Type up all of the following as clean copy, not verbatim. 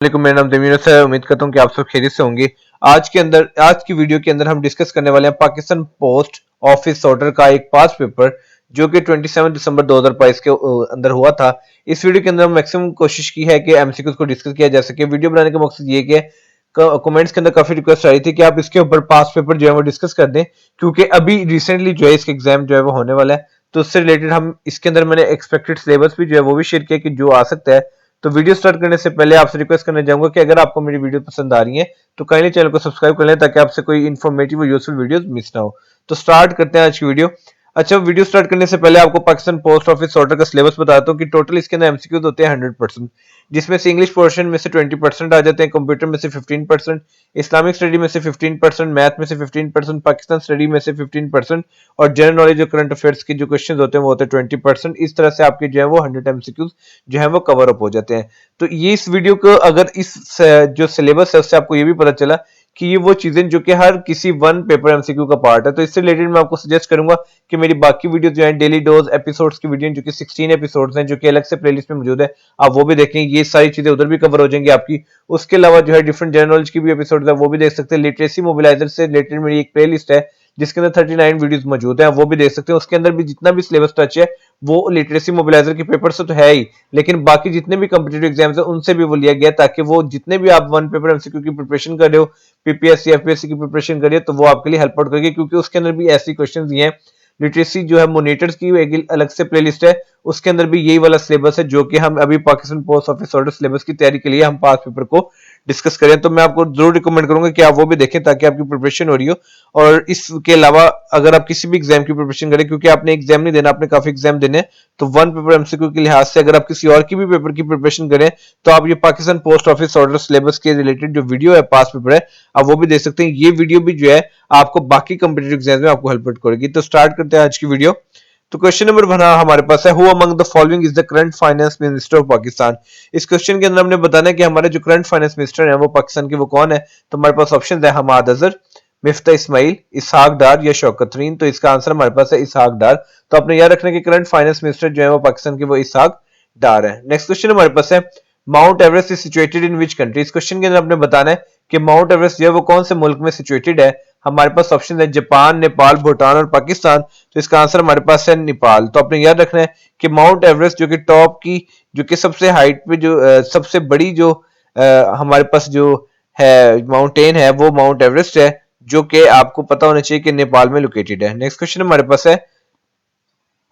वालेकुम, मेरा नाम देवीनस है। उम्मीद करता हूँ कि आप सब खैरियत से होंगे। आज की वीडियो के अंदर हम डिस्कस करने वाले हैं पाकिस्तान पोस्ट ऑफिस सॉर्टर का एक पास पेपर जो कि 27 दिसंबर 2022 के अंदर हुआ था। इस वीडियो के अंदर हम मैक्सिमम कोशिश की है कि एमसीक्यूज को डिस्कस किया जा सके। वीडियो बनाने का मकसद ये कि कमेंट्स के अंदर काफी रिक्वेस्ट आ रही थी कि आप इसके ऊपर पास पेपर जो है वो डिस्कस कर दें, क्योंकि अभी रिसेंटली जो है इसका एग्जाम जो है वो होने वाला है। तो उससे रिलेटेड हम इसके अंदर मैंने एक्सपेक्टेड सिलेबस भी जो है वो भी शेयर किया कि जो आ सकता है। तो वीडियो स्टार्ट करने से पहले आपसे रिक्वेस्ट करना चाहूंगा कि अगर आपको मेरी वीडियो पसंद आ रही है तो काइंडली चैनल को सब्सक्राइब कर लें ताकि आपसे कोई इन्फॉर्मेटिव और यूजफुल वीडियोस मिस ना हो। तो स्टार्ट करते हैं आज की वीडियो। अच्छा, वीडियो स्टार्ट करने से पहले आपको पाकिस्तान पोस्ट ऑफिस सॉर्टर का सिलेबस बताता हूँ कि टोटल इसके अंदर एमसीक्यूज होते हैं 100%, जिसमें से इंग्लिश पोर्शन में से 20% आ जाते हैं, कंप्यूटर में से 15%, इस्लामिक स्टडी में से 15%, मैथ में से 15%, पाकिस्तान स्टडी में से 15% और जनरल नॉलेज और करंट अफेयर्स के जो क्वेश्चन होते हैं वो होते हैं 20%। इस तरह से आपके जो है वो 100 एमसीक्यूज जो है वो कवर अप हो जाते हैं। तो ये इस वीडियो को अगर इस जो सिलेबस है उससे आपको ये भी पता चला कि ये वो चीजें जो कि हर किसी वन पेपर एमसीक्यू का पार्ट है। तो इससे रिलेटेड मैं आपको सजेस्ट करूंगा कि मेरी बाकी वीडियो जो है डेली डोज एपिसोड्स की वीडियो जो कि 16 एपिसोड्स हैं जो कि अलग से प्लेलिस्ट में मौजूद है, आप वो भी देखें। ये सारी चीजें उधर भी कवर हो जाएंगी आपकी। उसके अलावा जो है डिफरेंट जनरल नॉलेज की भी एपिसोड है वो भी देख सकते हैं। लिटरेसी मोबिलाइजर से रिलेटेड मेरी एक प्लेलिस्ट है जिसके अंदर 39 वीडियोस मौजूद हैं, वो भी देख सकते हैं। उसके अंदर भी जितना भी सिलेबस टच है वो लिटरेसी मोबिलाइजर के पेपर से तो है ही, लेकिन बाकी जितने भी कॉम्पिटिटिव एग्जाम्स है उनसे भी वो लिया गया ताकि वो जितने भी आप वन पेपर एमसीक्यू की प्रिपरेशन कर रहे हो, पीपीएससी एफपीएससी की प्रिपरेशन कर रहे हो, तो वो आपके लिए हेल्प आउट करेगी, क्योंकि उसके अंदर भी ऐसी क्वेश्चन दिए हैं। लिटरेसी जो है मोनिटर्स की एक अलग से प्लेलिस्ट है, उसके अंदर भी यही वाला सिलेबस है जो कि हम अभी Pakistan post office order syllabus की तैयारी के लिए हम पास पेपर को डिस्कस करें। तो मैं आपको जरूर रिकमेंड करूंगा कि आप वो भी देखें ताकि आपकी प्रिपरेशन हो रही हो। और इसके अलावा अगर आप किसी भी एग्जाम की प्रिपरेशन करें, क्योंकि आपने एग्जाम नहीं देना, आपने काफी एग्जाम देने, तो वन पेपर एमसीक्यू के लिहाज से अगर आप किसी और की भी पेपर की प्रिपरेशन करें तो आप ये Pakistan post office order syllabus के रिलेटेड जो वीडियो है पास पेपर है आप वो भी देख सकते हैं। ये वीडियो भी जो है आपको बाकी कॉम्पिटिटिव एग्जाम में आपको हेल्प करेगी। तो स्टार्ट करते हैं आज की वीडियो। तो क्वेश्चन नंबर 1 हमारे पास है, who among the following is the current finance minister of Pakistan. इस क्वेश्चन के अंदर हमने बताना है कि हमारे जो करंट फाइनेंस मिनिस्टर हैं वो पाकिस्तान के वो कौन है। तो हमारे पास ऑप्शन है हमाद अजहर, मिफ्ता इस्माइल, इसहाक डार या शौकत तरीन। तो इसका आंसर हमारे पास है इसहाक डार। तो आपने याद रखना कि करंट फाइनेंस मिनिस्टर जो है वो पाकिस्तान के वो इसहाक डार है। नेक्स्ट क्वेश्चन हमारे पास है, mount Everest is situated in which country. इस क्वेश्चन के अंदर आपने बताना है कि माउंट एवरेस्ट जो है वो कौन से मुल्क में सिचुएटेड है। हमारे पास ऑप्शन है जापान, नेपाल, भूटान और पाकिस्तान। तो इसका आंसर हमारे पास है नेपाल। तो आपने याद रखना है कि माउंट एवरेस्ट जो कि टॉप की जो कि सबसे हाइट पे जो सबसे बड़ी जो हमारे पास जो है माउंटेन है वो माउंट एवरेस्ट है, जो कि आपको पता होना चाहिए कि नेपाल में लोकेटेड है। नेक्स्ट क्वेश्चन हमारे पास है,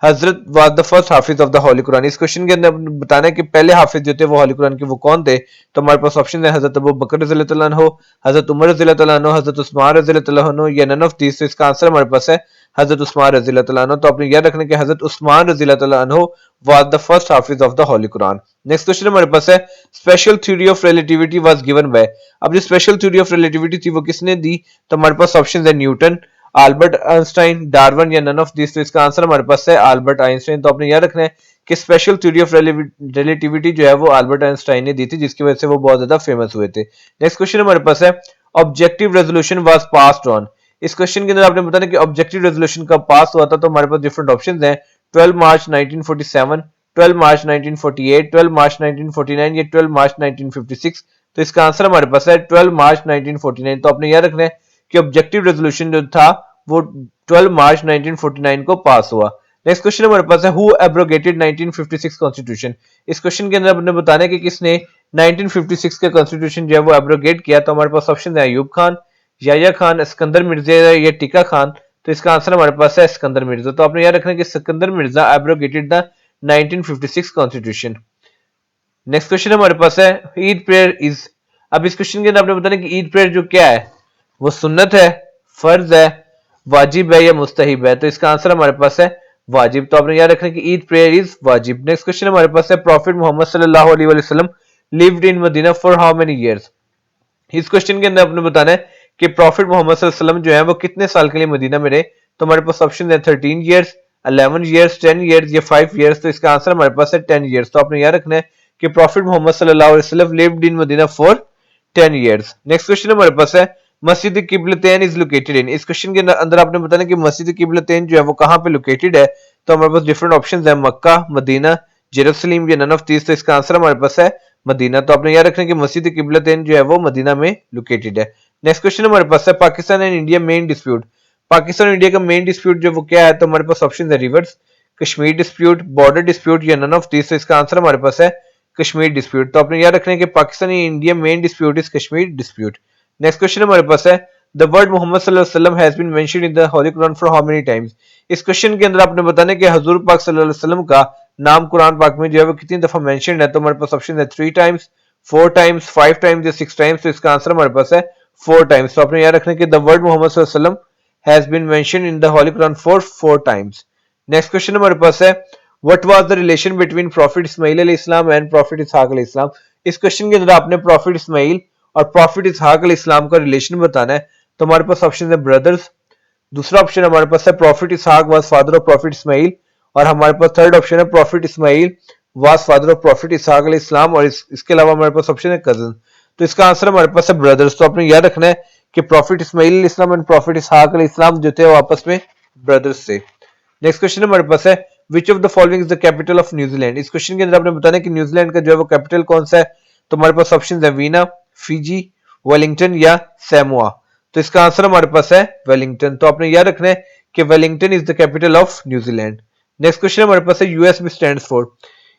हजरत was the first Hafiz of the holy Quran. इस क्वेश्चन के अंदर बताना है कि पहले हाफिज जो थे वो होली कुरान के वो कौन थे। तो हमारे पास ऑप्शन है हजरत अबू बकर रज़ियल्लाहु अन्हु, हजरत उमर रज़ियल्लाहु अन्हु, हजरत उस्मान रज़ियल्लाहु अन्हु या नन ऑफ दीस। तो इसका आंसर हमारे पास है हजरत उस्मान रज़ियल्लाहु अन्हु। तो आपने याद रखना कि हजरत उस्मान रज़ियल्लाहु अन्हु was the first Hafiz of the holy Quran. Next question हमारे पास है, special theory of relativity was given by. अब जो स्पेशल थ्योरी ऑफ रिलेटिविटी थी वो किसने दी। तो हमारे पास ऑप्शन है न्यूटन, अल्बर्ट आइंस्टाइन, डार्विन या नन ऑफ दिस। तो इसका आंसर हमारे पास है अल्बर्ट आइंस्टाइन। तो आपने याद रखना है कि स्पेशल थ्योरी ऑफ रिलेटिविटी जो है वो अल्बर्ट आइंस्टाइन ने दी थी, जिसकी वजह से वो बहुत ज्यादा फेमस हुए थे। नेक्स्ट क्वेश्चन हमारे पास है, objective resolution was passed on. इस क्वेश्चन के अंदर आपने बताना कि ऑब्जेक्टिव रेजोल्यूशन कब पास हुआ था। तो हमारे पास डिफरेंट ऑप्शंस हैं, 12 मार्च 1947, 12 मार्च 1948, 12 मार्च 1949 या 12 मार्च 1956। तो इसका आंसर हमारे पास है 12 मार्च 1949। तो आपने याद रखना है कि ऑब्जेक्टिव रेजोल्यूशन जो था वो 12 मार्च 1949 को पास हुआ। नेक्स्ट क्वेश्चन हमारे पास है, हु एब्रोगेटेड 1956 कॉन्स्टिट्यूशन। इस क्वेश्चन के अंदर आपने बताना है कि किसने 1956 का कॉन्स्टिट्यूशन जो है वो एब्रोगेट किया। तो हमारे पास ऑप्शन है अयूब खान, याया खान, सिकंदर मिर्जा या टिका खान। तो इसका आंसर हमारे पास है सिकंदर मिर्जा। तो आपने याद रखना है कि Sikandar Mirza abrogated the 1956 constitution. Next question हमारे पास है, ईद प्रेयर इज। अब इस क्वेश्चन के अंदर आपने बताना कि ईद प्रेयर जो क्या है वो सुन्नत है, फर्ज है, वाजिब है या मुस्तहिब है। तो इसका आंसर हमारे पास है वाजिब। तो आपने याद रखना कि ईद प्रेयर इज वाजिब। नेक्स्ट क्वेश्चन हमारे पास है, प्रॉफिट मोहम्मद सल्लल्लाहु अलैहि वसल्लम lived in Medina for how many years. इस क्वेश्चन के अंदर आपने बताना है कि प्रॉफिट मोहम्मद सल्लल्लाहु अलैहि वसल्लम जो है वो कितने साल के लिए मदीना में रहे। तो हमारे पास ऑप्शन है 13 ईयर्स, 11 ईयर्स, 10 ईयर्स या 5 ईयर्स। तो इसका आंसर हमारे पास है 10 ईयर्स। तो आपने याद रखना है कि प्रॉफिट मोहम्मद सल्लल्लाहु अलैहि वसल्लम lived in Medina for 10 years. Next question हमारे पास है, मस्जिद किबलतैन इज लोकेटेड इन। इस क्वेश्चन के अंदर आपने बताना कि मस्जिद किबलतैन जो है वो कहां पे लोकेटेड है। तो हमारे पास डिफरेंट ऑप्शंस है, मक्का, मदीना, जेरूसलम या नन ऑफ दीस। तो इसका आंसर हमारे पास है मदीना। तो आपने याद रखना कि मस्जिद किबलतैन जो है वो मदीना में लोकेटेड है। नेक्स्ट क्वेश्चन हमारे पास है Pakistan and India main dispute. Pakistan और इंडिया का मेन डिस्प्यूट जो वो क्या है, तो हमारे पास ऑप्शन है reverse, Kashmir dispute, border dispute या नन ऑफ दिस। तो इसका आंसर हमारे पास है कश्मीर डिस्प्यूट। तो आपने याद रखना है कि Pakistan and India main dispute is Kashmir dispute. Next question हमारे पास है द वर्ड मोहम्मद सल्लल्लाहु अलैहि वसल्लम has been mentioned in the holy Quran for how many times. इस क्वेश्चन के अंदर आपने बताना है कि हजूर पाक सल्लल्लाहु अलैहि वसल्लम का नाम कुरान पाक में जो है वो कितनी दफा मेंशन्ड है। तो हमारे पास ऑप्शन है 3 टाइम्स, 4 टाइम्स, 5 टाइम्स या 6 टाइम्स। तो इसका आंसर हमारे पास है 4 टाइम्स। तो आपने याद रखना है कि द वर्ड मोहम्मद सल्लल्लाहु अलैहि वसल्लम has been mentioned in the holy Quran for 4 times. Next question हमारे पास है what was the relation between prophet Ismail अलैहिस्सलाम एंड प्रॉफिट इसहाक अलैहिस्सलाम। इस क्वेश्चन के अंदर आपने प्रॉफिट इस्माइल और प्रॉफिट इसहाक अलैहिस्सलाम का रिलेशन बताना है। तो हमारे पास ऑप्शन है ब्रदर्स, दूसरा ऑप्शन हमारे पास है prophet Ishaq was father of prophet Ismail, और हमारे पास थर्ड ऑप्शन है prophet Ismail was father of prophet Ishaq अलैहिस्सलाम, और इसके अलावा हमारे पास ऑप्शन है कजन। तो इसका आंसर हमारे पास है ब्रदर्स। तो आपने याद रखना है कि प्रॉफिट इस्माइल अलैहिस्सलाम एंड प्रॉफिट इसहाक अलैहिस्सलाम जो थे वो आपस में ब्रदर्स थे। नेक्स्ट क्वेश्चन हमारे पास है which of the following is the capital of New Zealand. इस क्वेश्चन के अंदर आपने बताना है कि न्यूजीलैंड का जो है वो कैपिटल कौन सा है। तो हमारे पास ऑप्शन है वीना, फिजी, वेलिंगटन या सैमोआ। तो इसका आंसर हमारे पास है वेलिंगटन। तो आपने याद रखना है कि Wellington is the capital of New Zealand. Next question हमारे पास है यूएसबी स्टैंड्स फॉर।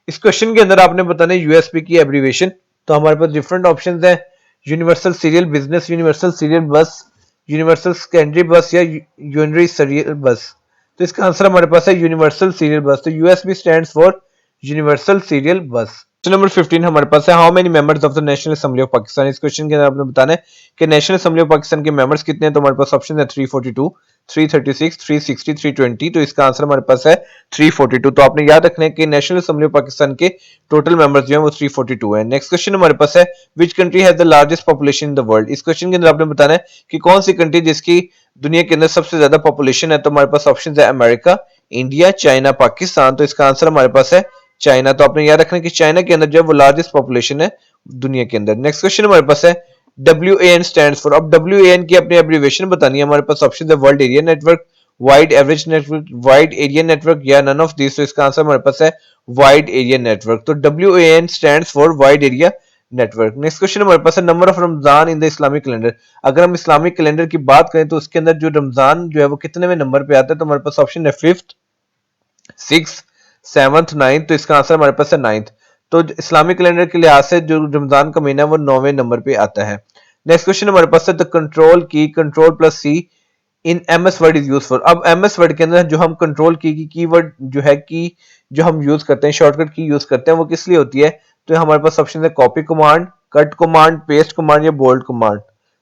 इस क्वेश्चन के अंदर आपने बताना है यूएसबी की एब्रीविएशन। तो हमारे पास डिफरेंट ऑप्शंस हैं universal serial business, universal serial बस, यूनिवर्सल सेकेंडरी बस या यूनिटरी सीरियल बस। तो इसका आंसर हमारे पास है यूनिवर्सल सीरियल बस। तो USB stands for universal serial bus. Question number 15 हमारे पास है how many members of the national assembly of Pakistan. इस क्वेश्चन के अंदर आपने बताना है कि नेशनल असेंबली ऑफ पाकिस्तान के मेंबर्स कितने हैं। तो हमारे पास ऑप्शन है 342, 336, 360, 320। तो इसका आंसर हमारे पास है 342। तो आपने याद रखना है कि नेशनल असेंबली ऑफ पाकिस्तान के टोटल मेंबर्स जो है वो 342 है। नेक्स्ट क्वेश्चन हमारे पास है which country has the largest population in the world. इस क्वेश्चन के अंदर आपने बताना है कि कौन सी कंट्री जिसकी दुनिया के अंदर सबसे ज्यादा पॉपुलेशन है। तो हमारे पास ऑप्शन है अमेरिका, इंडिया, चाइना, पाकिस्तान। तो इसका आंसर हमारे पास है चाइना। तो आपने याद रखना कि चाइना के अंदर जो है वो लार्जेस्ट पॉपुलेशन है दुनिया के अंदर। नेक्स्ट क्वेश्चन हमारे पास है WAN स्टैंड्स फॉर। अब WAN की अपनी एब्रीविएशन बतानी है। हमारे पास ऑप्शन है world area network, wide average network, wide area network या नन ऑफ दिस। तो इसका आंसर हमारे पास है वाइड एरिया नेटवर्क। तो WAN stands for wide area network. Next question हमारे पास है number of Ramzan in the Islamic calendar. अगर हम इस्लामिक कैलेंडर की बात करें तो उसके अंदर जो रमजान जो है वो कितने में नंबर पे आता है। तो हमारे पास ऑप्शन है 5th, 6th, 7th, 9th। तो इसका आंसर हमारे पास है 9th। तो इस्लामिक कैलेंडर के लिहाज से जो रमजान का महीना है वो 9वें नंबर पे आता है। नेक्स्ट क्वेश्चन हमारे पास है the control key, control plus C in MS Word is use for. अब एमएस वर्ड के अंदर जो हम कंट्रोल की कीवर्ड जो है की जो हम यूज करते हैं, शॉर्टकट की यूज करते हैं, वो किस लिए होती है। तो हमारे पास ऑप्शन है copy command, cut command, paste command या बोल्ड कमांड।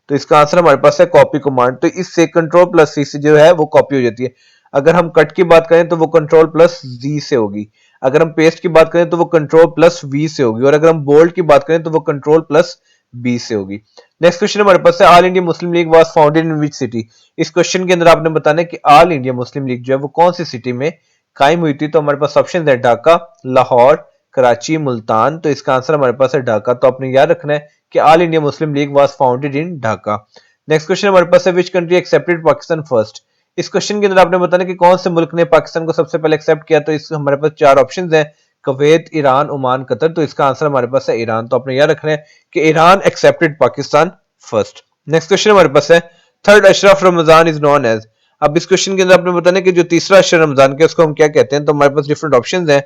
तो इसका आंसर हमारे पास है कॉपी कमांड। तो इससे कंट्रोल प्लस सी से जो है वो कॉपी हो जाती है। अगर हम कट की बात करें तो वो कंट्रोल प्लस जी से होगी, अगर हम पेस्ट की बात करें तो वो कंट्रोल प्लस वी से होगी, और अगर हम बोल्ड की बात करें तो वो कंट्रोल प्लस बी से होगी। नेक्स्ट क्वेश्चन हमारे पास है all India Muslim League was founded in which city. इस क्वेश्चन के अंदर आपने बताना है कि ऑल इंडिया मुस्लिम लीग जो है वो कौन सी सिटी में कायम हुई थी। तो हमारे पास ऑप्शन है ढाका, लाहौर, कराची, मुल्तान। तो इसका आंसर हमारे पास है ढाका। तो आपने याद रखना है कि all India Muslim League was founded in Dhaka. Next question हमारे पास है which country accepted Pakistan first. इस क्वेश्चन के अंदर आपने बताना कि कौन से मुल्क ने पाकिस्तान को सबसे पहले एक्सेप्ट किया। तो इस हमारे पास 4 ऑप्शंस हैं कुवैत, ईरान, ओमान, कतर। तो इसका आंसर हमारे पास है ईरान। तो आपने याद रखना है कि Iran accepted Pakistan first. Next question हमारे पास है third Ashra of Ramzan is known as. अब इस क्वेश्चन के अंदर आपने बताना कि जो तीसरा अशरा रमजान के उसको हम क्या कहते हैं। तो हमारे पास डिफरेंट ऑप्शंस हैं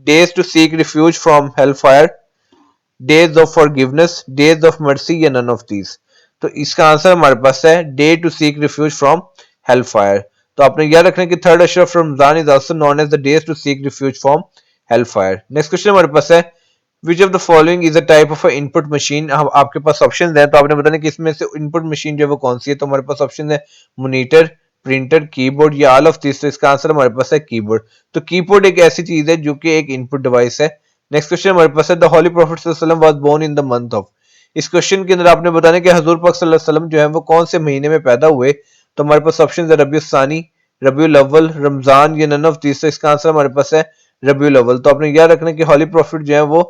days to seek refuge from hell fire, days of forgiveness, days of mercy या नन ऑफ दीज। तो इसका आंसर हमारे पास है day to seek refuge from hell fire. तो आपने याद रखना कि third Ashra of Ramzan is also known as the days to seek refuge from hell fire. Next question हमारे पास है which of the following is a type of input machine. आपके पास option है तो आपने बताना कि इसमें से इनपुट मशीन जो है वो कौन सी है। तो हमारे पास ऑप्शन है मॉनिटर, प्रिंटर, कीबोर्ड या ऑल ऑफ दिस। तो इसका आंसर हमारे पास है कीबोर्ड। तो कीबोर्ड एक ऐसी चीज है जो कि एक इनपुट डिवाइस है। नेक्स्ट क्वेश्चन हमारे पास है द होली प्रॉफिट सल्लल्लाहु अलैहि वसल्लम was born in the month of. इस क्वेश्चन के अंदर आपने बताना कि हजूर पाक सल्लल्लाहु अलैहि वसल्लम जो है वो कौन से महीने में पैदा हुए। तो हमारे पास ऑप्शन है रबीउल सानी, रबीउल अव्वल, रमजान या नन ऑफ दिस। तो इसका आंसर हमारे पास है रबीउल अव्वल। तो आपने याद रखना कि होली प्रॉफिट जो है वो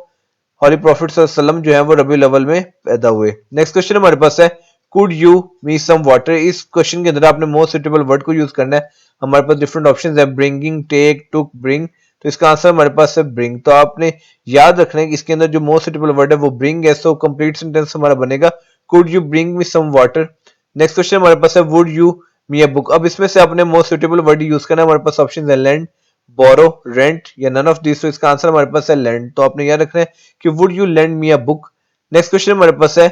होली प्रॉफिट सल्लल्लाहु अलैहि वसल्लम जो है वो रबीउल अव्वल में पैदा हुए। नेक्स्ट क्वेश्चन हमारे पास है could you me some water. इस क्वेश्चन के अंदर आपने मोस्ट सुटेबल वर्ड को यूज करना है। हमारे पास डिफरेंट ऑप्शंस है ब्रिंगिंग, टेक, टुक, ब्रिंग। तो इसका आंसर हमारे पास है ब्रिंग। तो आपने याद रखना है कि इसके अंदर जो मोस्ट सुटेबल वर्ड है वो ब्रिंग है। सो कंप्लीट सेंटेंस हमारा बनेगा could you bring me some water. Next question हमारे पास है would you me a book. अब इसमें से आपने मोस्ट सुटेबल वर्ड यूज करना है। हमारे पास ऑप्शन है लैंड, बोरो, रेंट या नन ऑफ दिस। तो इसका आंसर हमारे पास है लैंड। तो आपने याद रखना है कि would you land me a book. Next question हमारे पास है,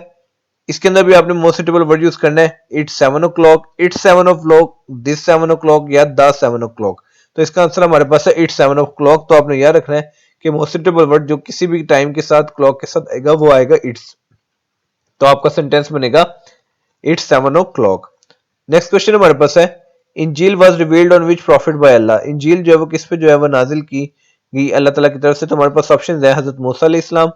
इसके अंदर भी आपने मोस्ट सुटेबल वर्ड यूज करना है it's 7 o'clock, it's 7 o'clock, this 7 o'clock या द 7 o'clock। तो इसका आंसर हमारे पास है इट्स 7 o'clock। तो आपने याद रखना है कि मोस्ट सुटेबल वर्ड जो किसी भी टाइम के साथ क्लॉक के साथ आएगा वो आएगा इट्स। तो आपका सेंटेंस बनेगा इट्स 7 o'clock। नेक्स्ट क्वेश्चन हमारे पास है Injeel was revealed on which prophet by Allah. Injeel जो है वो किस पे जो है वो नाजिल की गई अल्लाह ताला की तरफ से। तो हमारे पास ऑप्शन है हजरत मूसा अलैहिस्सलाम,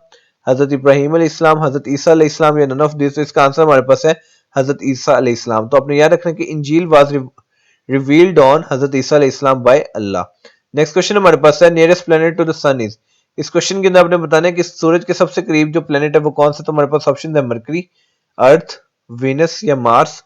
हजरत इब्राहिम अलैहिस्सलाम, हजरत ईसा अलैहिस्सलाम या नन ऑफ दिस। तो इसका आंसर हमारे पास है हजरत ईसा अलैहिस्सलाम। तो आपने याद रखना कि इंजील वाज रिवील्ड ऑन हजरत ईसा अलैहिस्सलाम बाय अल्लाह। नेक्स्ट क्वेश्चन हमारे पास है nearest planet to the sun is. इस क्वेश्चन के अंदर आपने बताना है कि सूरज के सबसे करीब जो प्लेनेट है वो कौन सा। तो हमारे पास ऑप्शन है मरकरी, अर्थ, वीनस या मार्स।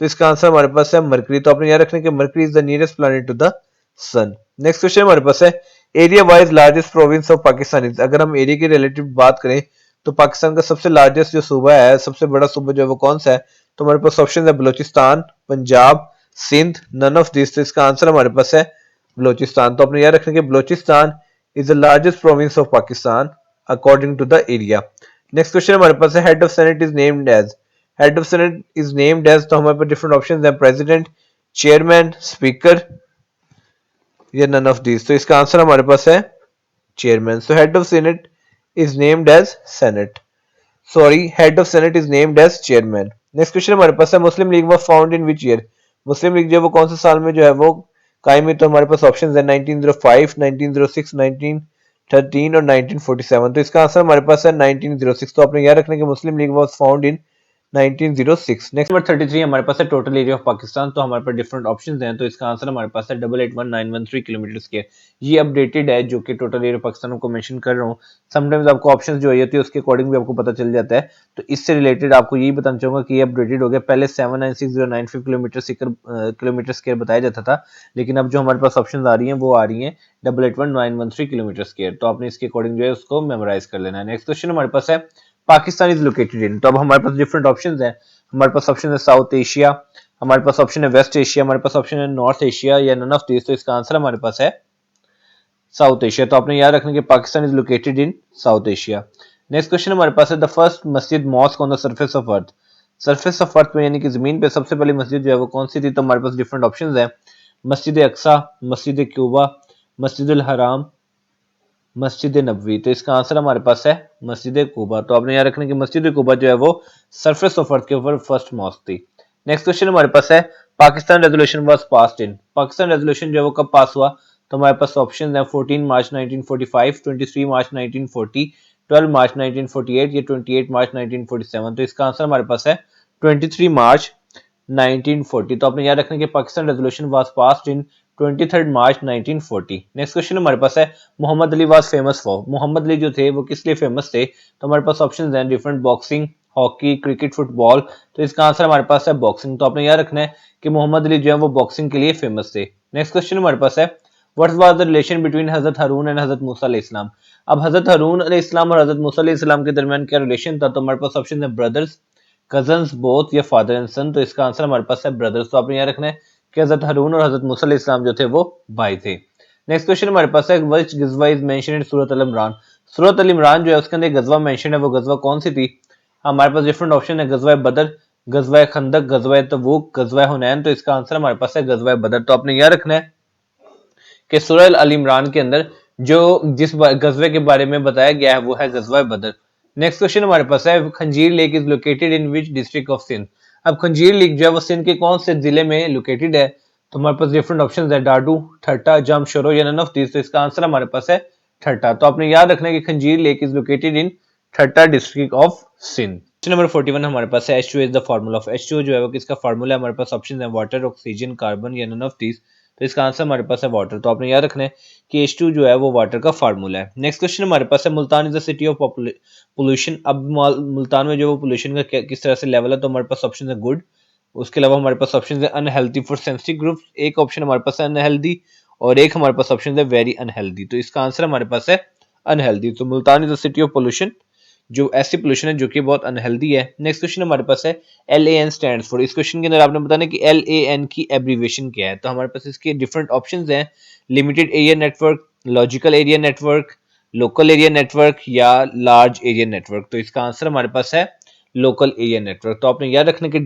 तो इसका आंसर हमारे पास है मरकरी। तो आपने याद रखना कि Mercury is the nearest planet to the sun. Next question हमारे पास है area wise largest province of Pakistan is. अगर हम एरिया के रिलेटिव बात करें तो पाकिस्तान का सबसे लार्जेस्ट जो सूबा है, सबसे बड़ा सूबा जो है वो कौन सा है। तो हमारे पास ऑप्शन है Balochistan, Punjab, Sindh, none of this. तो इसका आंसर हमारे पास है बलोचिस्तान। तो आपने याद रखना कि Balochistan is the largest province of Pakistan according to the area. Next question हमारे पास है head of senate is named as. Head of senate is named as. तो हमारे पास डिफरेंट ऑप्शंस हैं प्रेसिडेंट, चेयरमैन, स्पीकर या नन ऑफ दिस। तो इसका आंसर हमारे पास है chairman. So head of senate is named as senate, sorry head of senate is named as chairman. Next question हमारे पास है Muslim League was found in which year. Muslim League जो है वो कौन से साल में जो है वो कायम हुई। तो हमारे पास ऑप्शंस है 1905, 1906, 1913 और 1947। तो इसका आंसर हमारे पास है 1906। तो आपने याद रखना कि Muslim League was found in 1906। Next number 33 हमारे पास है टोटल एरिया ऑफ पाकिस्तान। तो हमारे पास डिफरेंट ऑप्शंस हैं। तो इसका आंसर हमारे पास है 881913 किलोमीटर स्क्वायर। ये अपडेटेड है जो कि टोटल एरिया ऑफ पाकिस्तान को मेंशन कर रहा हूँ। समटाइम्स आपको ऑप्शंस जो होती है उसके अकॉर्डिंग भी आपको पता चल जाता है। तो इससे रिलेटेड आपको यही बताना चाहूंगा कि ये अपडेटेड हो गया। पहले 796095 किलोमीटर स्क्वायर बताया जाता था, लेकिन अब जो हमारे पास ऑप्शन आ रही है वो आ रही है 881913 किलोमीटर स्क्वायर। तो आपने इसके अकॉर्डिंग जो है उसको मेमोराइज कर लेना है। नेक्स्ट क्वेश्चन हमारे पास है पाकिस्तान इज लोकेटेड इन। तो अब हमारे पास डिफरेंट ऑप्शंस हैं। हमारे पास ऑप्शन है साउथ एशिया, हमारे पास ऑप्शन है वेस्ट एशिया, हमारे पास ऑप्शन है नॉर्थ एशिया या नन ऑफ दिस। तो इसका आंसर हमारे पास है साउथ एशिया। तो आपने याद रखना कि Pakistan is located in South Asia. Next question हमारे पास है द फर्स्ट मस्जिद mosque on the surface of earth. Surface of earth में यानी कि जमीन पे सबसे पहली मस्जिद जो है वो कौन सी थी। तो हमारे पास डिफरेंट ऑप्शंस हैं मस्जिद अक्सा, मस्जिद क्यूबा, मस्जिद अल हराम, मस्जिद नबवी। तो इसका आंसर हमारे पास है मस्जिद कुबा। तो आपने याद रखना कि मस्जिद कुबा जो है वो सरफेस ऑफ अर्थ के ऊपर फर्स्ट मॉस्क थी। नेक्स्ट क्वेश्चन हमारे पास है Pakistan resolution was passed in. Pakistan resolution जो है वो कब पास हुआ। तो हमारे पास ऑप्शन है 14 मार्च 1945, 23 मार्च 1940, 12 मार्च 1948 या 28 मार्च 1947। तो इसका आंसर हमारे पास है 23 मार्च 1940। तो आपने याद रखना कि Pakistan resolution was passed in 23 March 1940। Next question हमारे पास है Muhammad Ali was famous for. Muhammad Ali जो थे वो किस लिए फेमस थे। तो हमारे पास ऑप्शंस हैं different boxing, hockey, cricket, football. तो इसका आंसर हमारे पास है बॉक्सिंग। तो आपने याद रखना है कि मोहम्मद अली जो है वो बॉक्सिंग के लिए फेमस थे। नेक्स्ट क्वेश्चन हमारे पास है what was the relation between Hazrat Haroon and हजरत मूसा अलैहिस्सलाम। अब हजरत हारून अलैहिस्सलाम और हजरत मूसा अलैहिस्सलाम के दरमियान क्या रिलेशन था। तो हमारे पास ऑप्शन है ब्रदर्स, कजन्स, बोथ या फादर एंड सन। तो इसका आंसर हमारे पास है ब्रदर्स। तो आपने याद रखना है कि हजरत हारून और हजरत मूसा अलैहिस्सलाम जो थे वो भाई थे। नेक्स्ट क्वेश्चन हमारे पास है व्हिच गज़वा इज मेंशन्ड इन सूरत अल इमरान। सूरत अल इमरान जो है उसके अंदर गज़वा मेंशन है, वो गज़वा कौन सी थी। हमारे पास डिफरेंट ऑप्शन है गज़वा बदर, गज़वा खंदक, गज़वा तबूक, गज़वा हुनैन। तो इसका आंसर हमारे पास है गज़वा बदर। तो आपने याद रखना है कि सूरह अल इमरान के अंदर जो जिस गज़वे के बारे में बताया गया है वो है गज़वा बदर। नेक्स्ट क्वेश्चन हमारे पास है Khanjeer lake is located in which district of Sindh. अब खंजीर लेक जो है वो सिंध के कौन से जिले में लोकेटेड है। तो हमारे पास डिफरेंट ऑप्शंस है डाडू, ठट्टा, जमशोरो या नन ऑफ दिस। तो इसका आंसर हमारे पास है ठट्टा। तो आपने याद रखना है कि Khanjeer lake is located in Thatta district of Sindh. Question number 41 हमारे पास है H2 is the formula of. H2 जो है वो किसका फार्मूला है। हमारे पास ऑप्शन है वाटर, ऑक्सीजन, कार्बन या नन ऑफ दिस। तो इसका आंसर हमारे पास है वाटर। तो आपने याद रखना है कि H2 जो है वो वाटर का फार्मूला है। नेक्स्ट क्वेश्चन हमारे पास है Multan is the city of pollution. अब मुल्तान में जो वो पोल्यूशन का किस तरह से लेवल है। तो हमारे पास ऑप्शन है गुड, उसके अलावा हमारे पास ऑप्शन है अनहेल्दी फॉर सेंसिटिव ग्रुप्स। एक ऑप्शन हमारे पास है अनहेल्दी और एक हमारे पास ऑप्शन है वेरी अनहेल्दी। तो इसका आंसर हमारे पास है अनहेल्दी। तो Multan is the city of pollution, जो ऐसी पोल्यूशन है जो कि बहुत अनहेल्दी है। नेक्स्ट क्वेश्चन हमारे पास है LAN स्टैंड्स फॉर। इस क्वेश्चन के अंदर आपने बताना कि LAN की एब्रीविएशन क्या है। तो हमारे पास इसके डिफरेंट ऑप्शंस हैं, limited area network, logical area network, local area network या लार्ज एरिया नेटवर्क। तो इसका आंसर हमारे पास है लोकल एरिया नेटवर्क। तो आपने याद रखना कि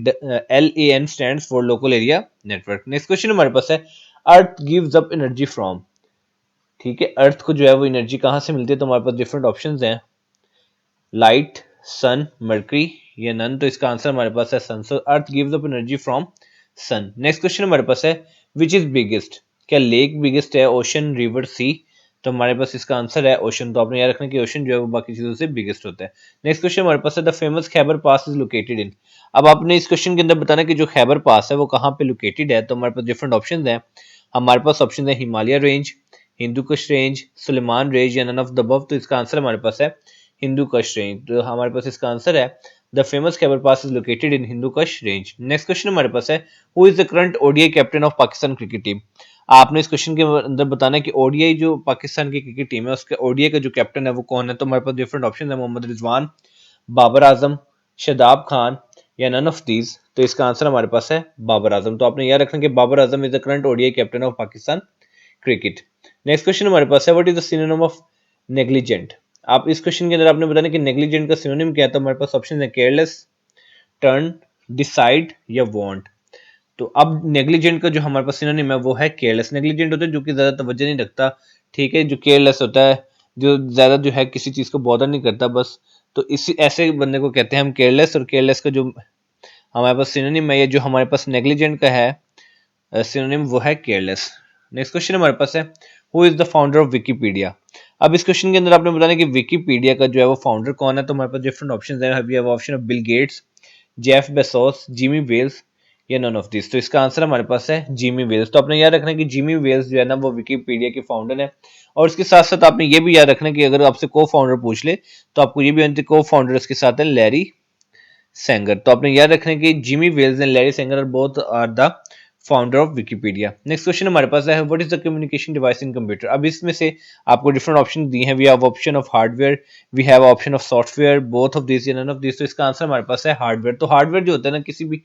LAN stands for local area network. Next question हमारे पास है अर्थ गिव्स अप एनर्जी फ्रॉम। ठीक है, अर्थ को जो है वो एनर्जी कहां से मिलती है। तो हमारे पास डिफरेंट ऑप्शंस हैं, लाइट, सन, मर्करी या नन। तो इसका आंसर हमारे पास है sun. So earth gives up energy from sun. Next question हमारे पास है विच इज बिगेस्ट। क्या लेक बिगेस्ट है, ओशन, रिवर, सी। तो हमारे पास इसका आंसर है ओशन। तो आपने याद रखना कि ओशन जो है वो बाकी चीजों से बिगेस्ट होता है। नेक्स्ट क्वेश्चन हमारे पास है the famous Khyber pass is located इन। अब आपने इस क्वेश्चन के अंदर बताना कि जो खैबर पास है वो कहाँ पे लोकेटेड है। तो हमारे पास डिफरेंट ऑप्शन है, हमारे पास ऑप्शन है Himalaya range, Hindu Kush range, Suleman range या नन ऑफ द अबव। तो इसका आंसर हमारे पास है हिंदू कश रेंज। तो हमारे पास इसका आंसर है the famous Khyber pass is located इन हिंदू कश रेंज। नेक्स्ट क्वेश्चन हमारे पास है who is the current ODI captain of Pakistan cricket team. आपने इस क्वेश्चन के अंदर बताना है कि ओडीआई जो पाकिस्तान की क्रिकेट टीम है उसके ओडीआई का जो कैप्टन है वो कौन है। तो हमारे पास डिफरेंट ऑप्शन है, मोहम्मद रिजवान, बाबर आजम, शादाब खान या नन ऑफ दीज। तो इसका आंसर हमारे पास है बाबर आजम। तो आपने याद रखना कि Babar Azam is the current ODI captain of Pakistan cricket. Next question हमारे पास है what is the synonym of negligent. आप इस क्वेश्चन के अंदर आपने बताना कि नेग्लिजेंट का सिनोनिम क्या है। तो हमारे पास ऑप्शन है केयरलेस, टर्न, डिसाइड या वांट। तो अब नेग्लिजेंट का जो हमारे पास सिनोनिम है वो है केयरलेस। नेग्लिजेंट होता है जो कि ज्यादा तवज्जो नहीं रखता, ठीक है। जो केयरलेस होता है जो ज्यादा जो है किसी चीज को बॉदर नहीं करता बस। तो इसी ऐसे बंदे को कहते हैं हम केयरलेस। और केयरलेस का जो हमारे पास सिनोनिम है, ये जो हमारे पास नेग्लिजेंट का है सिनोनिम वो है केयरलेस। नेक्स्ट क्वेश्चन हमारे पास है who is the founder of Wikipedia. अब इस क्वेश्चन के अंदर आपने बताना कि विकीपीडिया का जो है वो फाउंडर कौन है। तो हमारे पास डिफरेंट ऑप्शंस हैं, we have option of Bill Gates, Jeff Bezos, Jimmy Wales या नन ऑफ दिस। तो इसका आंसर हमारे पास है जिमी वेल्स। तो आपने याद रखना कि जिमी वेल्स जो है ना वो विकीपीडिया के फाउंडर है। और इसके साथ साथ आपने ये भी याद रखना कि अगर आपसे को फाउंडर पूछ ले तो आपको ये भी को फाउंडर इसके साथ है लैरी सेंगर। तो आपने याद रखना कि Jimmy Wales and Larry Sanger both are the founder of Wikipedia. Next question हमारे पास है what is the communication device in computer. अब इसमें से आपको डिफरेंट ऑप्शन दिए हैं, we have option of hardware, we have option of software, both of this या नन ऑफ दिस। तो इसका आंसर हमारे पास है हार्डवेयर। तो हार्डवेयर जो होता है ना किसी भी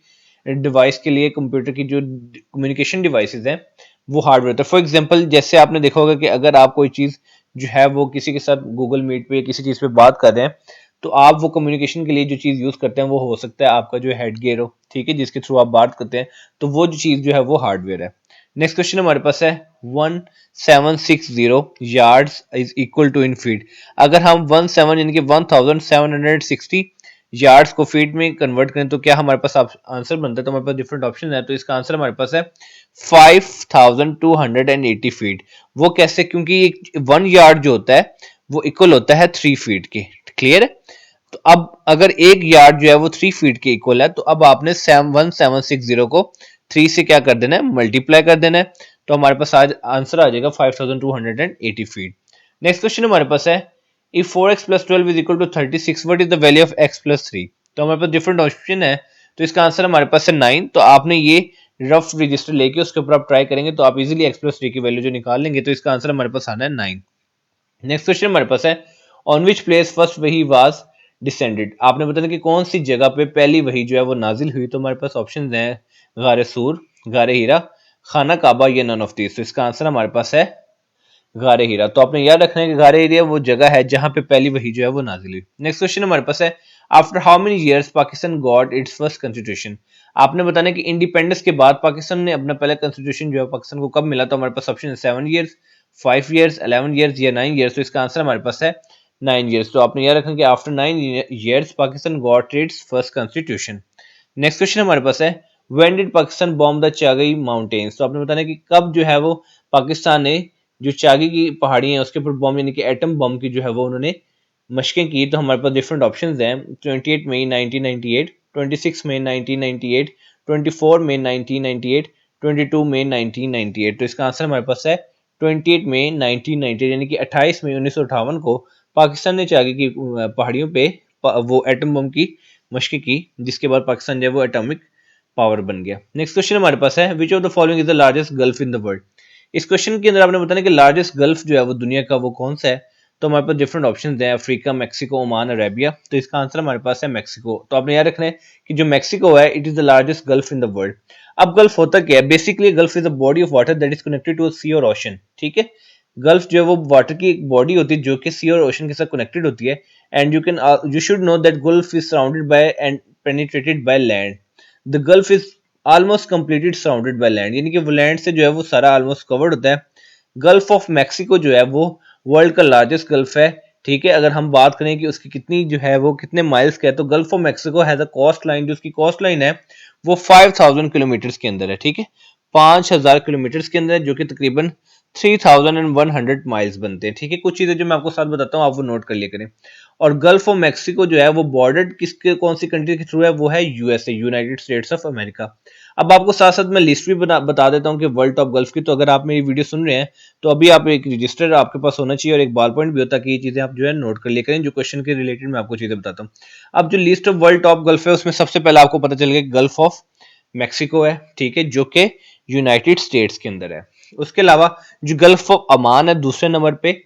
डिवाइस के लिए, कंप्यूटर की जो कम्युनिकेशन डिवाइसेज हैं वो हार्डवेयर होता है। फॉर एग्जांपल जैसे आपने देखा होगा कि अगर आप कोई चीज जो है वो किसी के साथ गूगल मीट पे किसी चीज पे बात कर रहे हैं तो आप वो कम्युनिकेशन के लिए जो चीज यूज करते हैं वो हो सकता है आपका जो हेड गियर हो, ठीक है, जिसके थ्रू आप बात करते हैं। तो वो जो चीज जो है वो हार्डवेयर है। नेक्स्ट क्वेश्चन हमारे पास है 1760 yards is equal to in feet. अगर हम 17 यानी कि 1760 यार्ड्स को फीट में कन्वर्ट करें तो क्या हमारे पास आंसर बनता है। तो हमारे पास डिफरेंट ऑप्शन है। तो इसका आंसर हमारे पास है 5280 फीट। वो कैसे, क्योंकि 1 यार्ड जो होता है वो इक्वल होता है 3 फीट के। क्लियर है। तो अब अगर 1 यार्ड जो है वो 3 फीट के इक्वल है तो अब आपने 1760 को 3 से क्या कर देना है, मल्टीप्लाई कर देना है। तो हमारे पास आज आंसर आ जाएगा 5280 फीट। नेक्स्ट क्वेश्चन हमारे पास है if 4x plus 12 is equal to 36 what is the value of x plus 3। तो हमारे पास डिफरेंट ऑप्शन है। तो इसका आंसर हमारे पास है 9। तो आपने ये रफ रजिस्टर लेके उसके ऊपर आप ट्राई करेंगे तो आप इजीली x plus 3 की वैल्यू जो निकाल लेंगे। तो इसका आंसर हमारे पास आना है 9। नेक्स्ट क्वेश्चन हमारे पास है ऑन विच प्लेस फर्स्ट वही वाज डिसेंडेड। आपने बताया कि कौन सी जगह पे पहली वही जो है वो नाजिल हुई। तो हमारे पास ऑप्शन है गारे सूर, गारे हीरा, खाना काबा या नन ऑफ दीस। तो इसका आंसर हमारे पास है गारे हीरा। तो आपने याद रखना है कि गारे हीरा वो जगह है जहां पे पहली वही जो है वो नाजिल हुई। नेक्स्ट क्वेश्चन हमारे पास है after how many years Pakistan got its first constitution. आपने बताना कि इंडिपेंडेंस के बाद पाकिस्तान ने अपना पहला कॉन्स्टिट्यूशन जो है पाकिस्तान को कब मिला। तो हमारे पास ऑप्शन है 7 ईयर्स, 5 ईयर्स, 11 ईयर्स या 9 ईयर्स। तो इसका आंसर हमारे पास है 9 ईयर्स। तो आपने याद रखना कि after 9 years Pakistan got its first constitution. Next question हमारे पास है when did Pakistan bomb the Chagai mountains. तो आपने बताना कि कब जो है वो पाकिस्तान ने जो चागी की पहाड़ी है उसके ऊपर बम यानी कि एटम बम की जो है वो उन्होंने मशकें की। तो हमारे पास डिफरेंट ऑप्शंस हैं 28 मई 1998, 26 मई 1998, 24 मई 1998, 22 मई 1998। तो इसका आंसर हमारे पास है 28 मई 1998 यानी कि 28 मई 1958 को पाकिस्तान ने चागी की पहाड़ियों पे वो एटम बम की मशकें की, जिसके बाद पाकिस्तान जो है वो एटॉमिक पावर बन गया। नेक्स्ट क्वेश्चन हमारे पास है which of the following is the largest gulf in the world. इस क्वेश्चन के अंदर आपने बताना कि लार्जेस्ट गल्फ जो है वो दुनिया का वो कौन सा है। तो हमारे पास डिफरेंट ऑप्शन हैं, अफ्रीका, मैक्सिको, ओमान, अरेबिया। तो इसका आंसर हमारे पास है मैक्सिको। तो आपने याद रखना है कि जो मैक्सिको है it is the largest gulf in the world. अब गल्फ होता क्या है? Basically gulf is a body of water that is connected to sea और ओशन। ठीक है, गल्फ जो है वो वाटर की एक बॉडी होती है जो कि सी और ओशन के साथ कनेक्टेड होती है। And you should know that gulf is surrounded by and penetrated by land. The gulf is almost completed surrounded by land, यानी कि वो लैंड से जो है वो सारा ऑलमोस्ट कवर्ड होता है। गल्फ ऑफ मैक्सिको जो है वो वर्ल्ड का लार्जेस्ट गल्फ है। ठीक है, अगर हम बात करें कि उसकी कितनी जो है वो कितने माइल्स का है, तो Gulf of Mexico has a coast line, जो उसकी कोस्ट लाइन है वो 5000 किलोमीटर के अंदर है। ठीक है, 5000 किलोमीटर के अंदर है, जो कि तकरीबन 3100 माइल्स बनते हैं। ठीक है, कुछ चीजें जो मैं आपको साथ बताता हूँ आप वो नोट कर लिया करें। और गल्फ ऑफ मैक्सिको जो है वो बॉर्डर किसके कौन सी कंट्री के थ्रू है? वो है USA, United states of America. अब आपको साथ साथ मैं लिस्ट भी बता देता हूँ कि वर्ल्ड टॉप गल्फ की। तो अगर आप मेरी वीडियो सुन रहे हैं तो अभी आप एक रजिस्टर आपके पास होना चाहिए और एक बॉल पॉइंट भी होता है, कि ये चीजें आप जो है नोट कर लिया करें, जो क्वेश्चन के रिलेटेड मैं आपको चीजें बताता हूँ। अब जो list of world top gulf है उसमें सबसे पहले आपको पता चल गया गल्फ ऑफ मैक्सिको है। ठीक है, जो कि यूनाइटेड स्टेट्स के अंदर है। उसके अलावा जो गल्फ ऑफ अमान है दूसरे नंबर पे,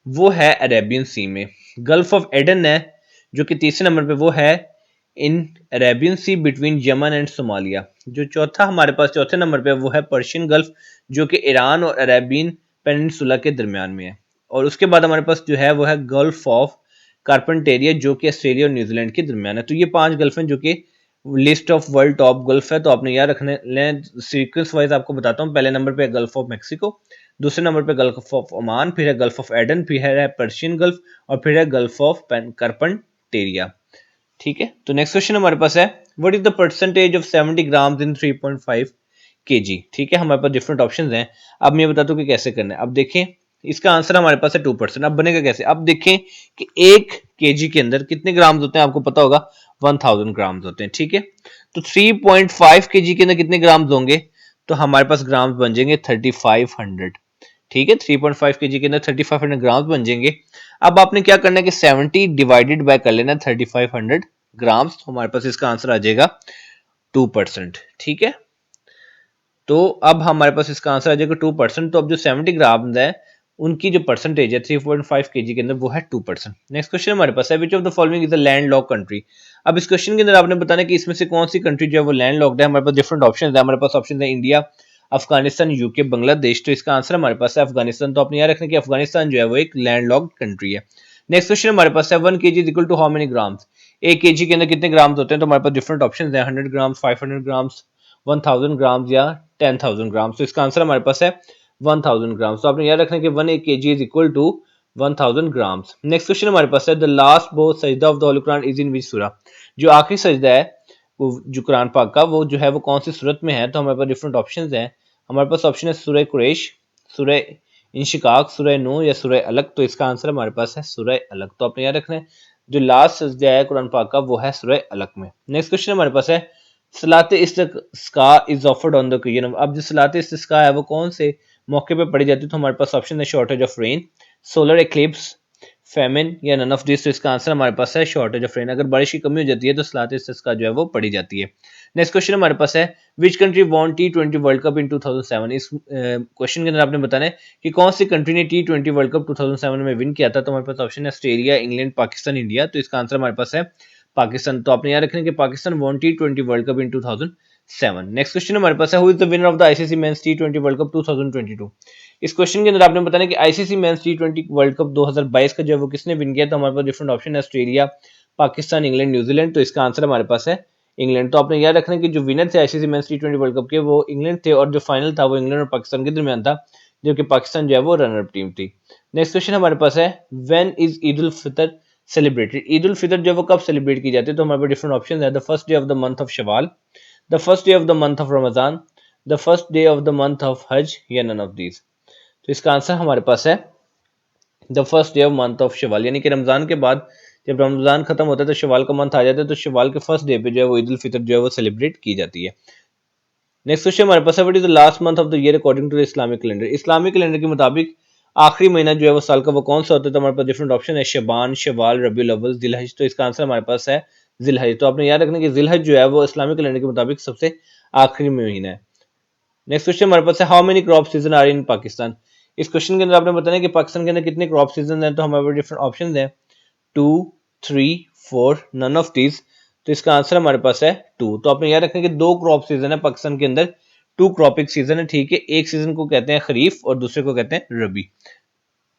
वो है अरेबियन सी में। गल्फ ऑफ एडन है जो कि तीसरे नंबर पे, वो है in Arabian Sea between Yemen and Somalia. जो चौथा हमारे पास चौथे नंबर पे वो है पर्शियन गल्फ, जो कि ईरान और अरेबियन पेनिनसुला के दरमियान में है। और उसके बाद हमारे पास जो है वो है गल्फ ऑफ कारपेंटेरिया, जो कि ऑस्ट्रेलिया और न्यूजीलैंड के दरमियान है। तो ये 5 गल्फ हैं जो कि list of world top gulf है। तो आपने याद रखने लें, सीक्वेंस वाइज आपको बताता हूँ। पहले नंबर पे गल्फ ऑफ मैक्सिको, दूसरे नंबर पे गल्फ ऑफ ओमान, फिर है गल्फ ऑफ एडन, फिर है पर्शियन गल्फ, और फिर है गल्फ ऑफ कारपेंटेरिया। ठीक है, तो नेक्स्ट क्वेश्चन हमारे पास है what is the percentage of 70 grams in 3.5 KG. ठीक है, हमारे पास डिफरेंट ऑप्शंस हैं। अब मैं बताता हूँ कि कैसे करना है। अब देखें, इसका आंसर हमारे पास है 2%। अब बनेगा कैसे? अब देखें कि 1 केजी के अंदर कितने ग्राम्स होते हैं, आपको पता होगा 1000 ग्राम्स होते हैं। ठीक है, तो 3.5 केजी के अंदर कितने ग्राम्स होंगे? तो हमारे पास ग्राम्स बन जाएंगे 3500। ठीक है, 3.5 केजी के अंदर 3500 ग्राम्स बन जाएंगे। अब आपने क्या करना है कि 70 डिवाइडेड बाय कर लेना 3500 ग्राम्स, तो हमारे पास इसका आंसर आ जाएगा 2%। ठीक है, तो अब हमारे पास इसका आंसर आ जाएगा 2%। तो अब जो 70 ग्राम्स है उनकी जो परसेंटेज है 3.5 केजी के अंदर वो है 2%। नेक्स्ट क्वेश्चन हमारे पास है which of the following is a land lock country. अब इस क्वेश्चन के अंदर आपने बताना कि इसमें से कौन सी कंट्री जो है वो लैंड लॉक्ड है। हमारे पास डिफरेंट ऑप्शन है। हमारे पास ऑप्शन है इंडिया, अफगानिस्तान, यूके, बांग्लादेश। तो इसका आंसर हमारे पास है अफगानिस्तान। तो आपने याद रखना कि अफगानिस्तान जो है वो एक लैंड लॉक्ड कंट्री है। नेक्स्ट क्वेश्चन हमारे पास है 1 KG is equal to how many grams. 1 KG के अंदर कितने ग्राम्स होते हैं? तो हमारे पास डिफरेंट ऑप्शन है, 100 ग्राम्स, 500 ग्राम्स, 1000 ग्राम्स या 10,000 ग्राम्स। तो इसका आंसर हमारे पास है 1000 ग्राम्स। तो आपने याद रखना कि 1 kg is equal to 1000 grams. Next question हमारे पास है the last bow sajda of the holy Quran is in which surah. जो आखिरी सजदा है वो जो कुरान पाक का, वो जो है वो कौन सी सूरत में है? तो हमारे पास डिफरेंट ऑप्शंस हैं। हमारे पास ऑप्शन है सूरह कुरैश, सूरह इंशिकाक, सूरह नूह या सूरह अलग। तो इसका आंसर हमारे पास है सूरह अलग। तो आपने याद रखना है जो लास्ट सजदा है कुरान पाक का वो है सूरह अलग में। नेक्स्ट क्वेश्चन हमारे पास है salat istisqa is offered on the occasion. अब जो सलात इस्तिस्का है वो कौन से मौके पे पढ़ी जाती है? तो हमारे पास ऑप्शन है shortage of rain, solar eclipse, famine या नन ऑफ दिस। तो इसका आंसर हमारे पास है शॉर्टेज ऑफ रेन। अगर बारिश की कमी हो जाती है तो सलात इस्तिस्का जो है वो पढ़ी जाती है। नेक्स्ट क्वेश्चन हमारे पास है which country won T20 world cup in 2007। इस क्वेश्चन के अंदर आपने बताना है कि कौन सी कंट्री ने T20 वर्ल्ड कप 2007 में विन किया था। तो हमारे पास ऑप्शन है ऑस्ट्रेलिया, इंग्लैंड, पाकिस्तान, इंडिया। तो इसका आंसर हमारे पास है पाकिस्तान। तो आपने याद रखना कि Pakistan won T20 world cup in 2007। Next question हमारे पास है who is the winner of the ICC men's T20 world cup 2022। इस क्वेश्चन के अंदर आपने बताना कि ICC men's T20 world cup 2022 का जो है वो किसने विन किया। तो हमारे पास डिफरेंट ऑप्शन है ऑस्ट्रेलिया, पाकिस्तान, इंग्लैंड, न्यूजीलैंड। तो इसका आंसर हमारे पास है इंग्लैंड। तो आपने याद रखना कि जो विनर थे ICC men's T20 world cup के वो इंग्लैंड थे, और जो फाइनल था वो इंग्लैंड और पाकिस्तान के दरमियान था, जबकि पाकिस्तान जो है वो रनर अप टीम थी। नेक्स्ट क्वेश्चन हमारे पास है when is Eid ul Fitr celebrated. Eid ul Fitr जो है वो कब सेलिब्रेट की जाती है? तो हमारे पास डिफरेंट ऑप्शन है the first day of the month of Shawwal, the first day of the month of Ramzan, the first day of the month of हज या नन ऑफ दीज। तो इसका आंसर हमारे पास है the first day of month of Shawwal, यानी कि रमजान के बाद जब रमजान खत्म होता है तो शवाल का मंथ आ जाता है, तो शवाल के फर्स्ट डे पे जो है वो ईद उल फितर जो है वो सेलिब्रेट की जाती है। नेक्स्ट क्वेश्चन हमारे पास है what is the last month of the year according to the Islamic calendar. Islamic calendar के मुताबिक आखिरी महीना जो है वो साल का वो कौन सा होता है? तो हमारे पास डिफरेंट ऑप्शन है शबान, शवाल, रबीउल अव्वल, जिलहज। तो इसका आंसर हमारे पास है जिलहज। तो आपने याद रखना कि जिलहज जो है वो इस्लामिक कैलेंडर के मुताबिक सबसे आखिरी महीना है। नेक्स्ट क्वेश्चन हमारे पास है how many crop season are in Pakistan. इस क्वेश्चन के अंदर आपने बताना है कि पाकिस्तान के अंदर कितने क्रॉप सीजन हैं, तो हमारे पास डिफरेंट ऑप्शंस हैं 2, 3, 4, नन ऑफ दीज। तो इसका आंसर हमारे पास है 2। तो आपने याद रखना कि 2 क्रॉप सीजन है पाकिस्तान के अंदर, 2 क्रॉपिंग सीजन है, ठीक है। एक सीजन को कहते हैं खरीफ और दूसरे को कहते हैं रबी।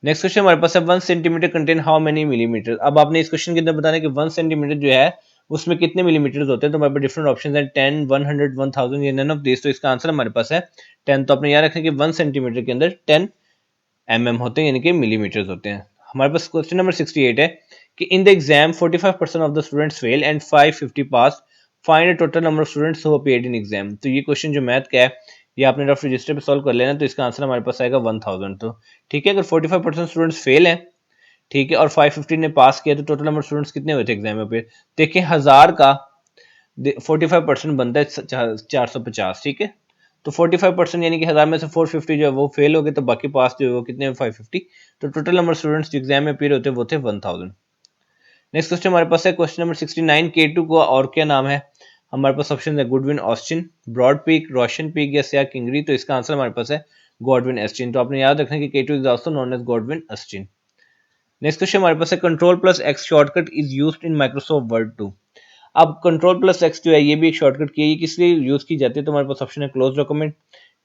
नेक्स्ट क्वेश्चन हमारे पास है 1 centimetre contain how many millimetre. अब आपने इस क्वेश्चन के अंदर बताना है कि 1 सेंटीमीटर जो है उसमें कितने मिलीमीटर होते हैं, तो हमारे पास डिफरेंट ऑप्शन है 10, 100, 1000 या नन ऑफ दिस। तो इसका आंसर हमारे पास है 10। तो आपने याद रखना कि 1 सेंटीमीटर के अंदर 10 होते हैं, यानी कि मिलीमीटर होते हैं। हमारे पास क्वेश्चन नंबर 68 है कि in the exam 45% of the students fail and 550 pass, find a total number of students who appeared in exam. तो ये क्वेश्चन जो मैथ का है ये आपने रफ रजिस्टर पे सॉल्व कर लेना, तो इसका आंसर हमारे पास आएगा 1000। तो ठीक है, अगर 45% स्टूडेंट्स फेल हैं, ठीक है, और 550 ने पास किया, तो टोटल नंबर स्टूडेंट्स कितने हुए थे एग्जाम में पे। देखिए 1000 का 45% बनता है 450, ठीक है। तो 45% यानी कि 1000 में से 450 जो है वो फेल हो गए, तो बाकी पास जो है वो कितने 550। तो टोटल नंबर स्टूडेंट्स जो एग्जाम में अपीयर होते हैं वो थे 1000। नेक्स्ट क्वेश्चन हमारे पास है क्वेश्चन नंबर 69, K2 का और क्या नाम है। हमारे पास ऑप्शन है गुडविन ऑस्टिन, ब्रॉड पीक, रोशन पीक या सिया किंगरी। तो इसका आंसर हमारे पास है गॉडविन ऑस्टिन। तो आपने याद रखना कि K2 is also known as Godwin Austen. Next question हमारे पास है control plus X shortcut is used in Microsoft Word 2। अब कंट्रोल प्लस एक्स जो है ये भी एक शॉर्टकट की है, ये किस लिए यूज की जाती है, तो हमारे पास ऑप्शन है close document,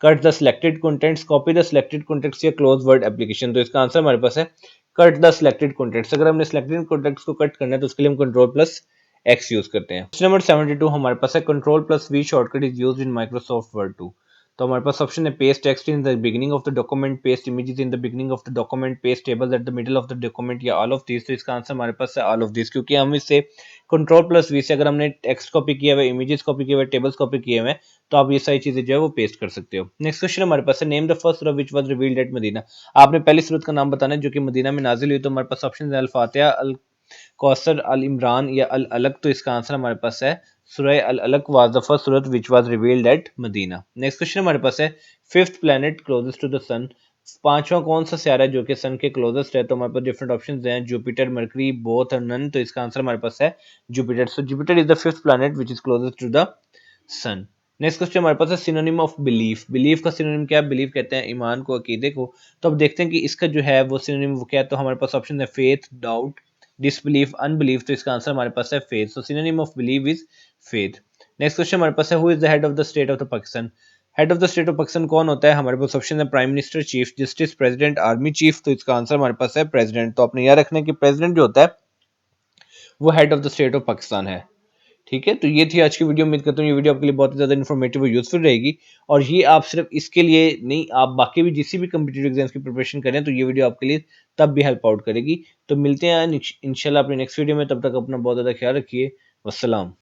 cut the selected contents, copy the selected contents या क्लोज वर्ड एप्लीकेशन। तो इसका आंसर हमारे पास है कट द सिलेक्टेड कंटेंट्स। अगर हमने सिलेक्टेड कंटेंट्स को कट करना है तो उसके लिए हम कंट्रोल प्लस एक्स यूज करते हैं। क्वेश्चन नंबर 72 हमारे पास है control plus V shortcut is used in Microsoft Word 2। तो हमारे पास ऑप्शन है paste text in the beginning of the document, paste images in the beginning of the document, paste tables at the middle of the document या all of this. तो इसका answer हमारे पास है ऑल ऑफ दिस, क्योंकि हम इससे control plus we से अगर हमने टेक्स्ट कॉपी किया हुआ, इमेजेस कॉपी किए हुए, टेबल्स कॉपी किए हुए, तो आप ये सारी चीजें जो है वो पेस्ट कर सकते हो। नेक्स्ट क्वेश्चन हमारे पास है नेम द फर्स्ट सूरह which was revealed at Medina. आपने पहली सूरत का नाम बताना है जो कि मदीना में नाजिल हुई। तो हमारे पास ऑप्शन है अल फातिहा, अल कौसर, अल इमरान या अल अलक। तो इसका आंसर हमारे पास है सूरह अल अलक वाज द फर्स्ट सूरत which was revealed at Medina. Next question हमारे पास है fifth planet closest to the sun. पांचवा कौन सा सियारा है जो कि सन के क्लोजेस्ट है। तो हमारे पास डिफरेंट ऑप्शंस हैं जुपिटर, मरकरी, बोथ और नन। तो इसका आंसर हमारे पास है Jupiter. So Jupiter is the fifth planet which is closest to the sun. Next question हमारे पास है सिनोनिम ऑफ बिलीफ। बिलीफ का सिनोनिम क्या है, बिलीफ कहते हैं ईमान को, अकीदे को। तो अब देखते हैं कि इसका जो है वो सिनोनिम वो क्या है। तो हमारे पास ऑप्शन है फेथ, डाउट, डिसबिलीफ, अनबिलीफ। तो इसका आंसर हमारे पास है faith. So synonym of believe is faith. Next question हमारे पास है who is the head of the state of the Pakistan. Head of the state of Pakistan कौन होता है। हमारे पास ऑप्शन है prime minister, chief justice, president, army chief. तो इसका आंसर हमारे पास है प्रेसिडेंट। तो आपने याद रखना है कि प्रेसिडेंट जो होता है वो head of the state of Pakistan है, ठीक है। तो ये थी आज की वीडियो। उम्मीद करता हूँ ये वीडियो आपके लिए बहुत ही ज़्यादा इन्फॉर्मेटिव और यूजफुल रहेगी। और ये आप सिर्फ इसके लिए नहीं, आप बाकी भी जिस भी कम्पिटेटिव एग्जाम्स की प्रिपरेशन करें तो ये वीडियो आपके लिए तब भी हेल्प आउट करेगी। तो मिलते हैं इंशाल्लाह अपने नेक्स्ट वीडियो में। तब तक अपना बहुत ज़्यादा ख्याल रखिए। वस्सलाम।